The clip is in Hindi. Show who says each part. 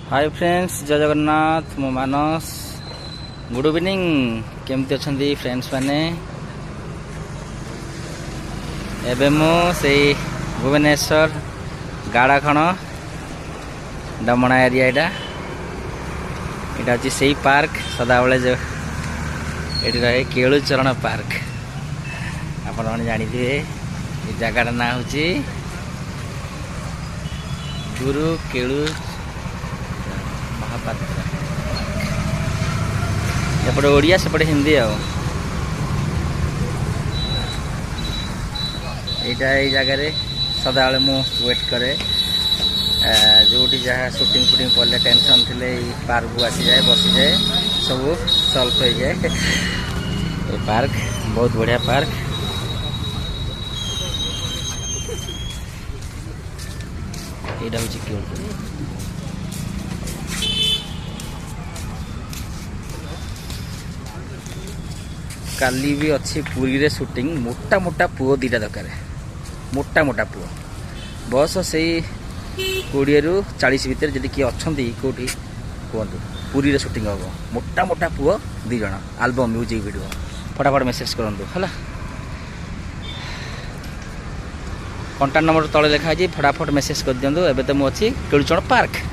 Speaker 1: हाय फ्रेंड्स, जय जगन्नाथ। मो मानस। Good evening. केमती अच्छा फ्रेंड्स मैंने एबे मु से भुवनेश्वर गाड़ाखण डमणा एरिया यहाँ हूँ से पार्क सदाबले जो ये रहे केलुचरण पार्क। आपण मैंने जानते ये जगार ना हूँ गुरु केलु महापात्र। एपटे ओडिया सेपटे हिंदी आओ यही जगार सदाबले मु वेट करे जो जहाँ शूटिंग फुटिंग पड़े टेंशन थे पार्क को आसी जाए बसी जाए सब सल्व हो जाए। ये पार्क बहुत बढ़िया पार्क। यहाँ हूँ केवल काली भी अच्छी पुरी रे शूटिंग। मोटा मोटा पुओ दीटा दरकार मोटा मोटा पुओ बस से 20 ରୁ 40 भितर जदि किए अच्छा कौटी कहतु पुरी रे शूटिंग हम मोटा मोटा पुओ 2 जण आल्बम म्यूजिक वीडियो फटाफट मेसेज करूँ है। कंटाक्ट नंबर तले लिखाई फटाफट मेसेज कर दिंतु। एबे तो मुझे केलुचरण पार्क।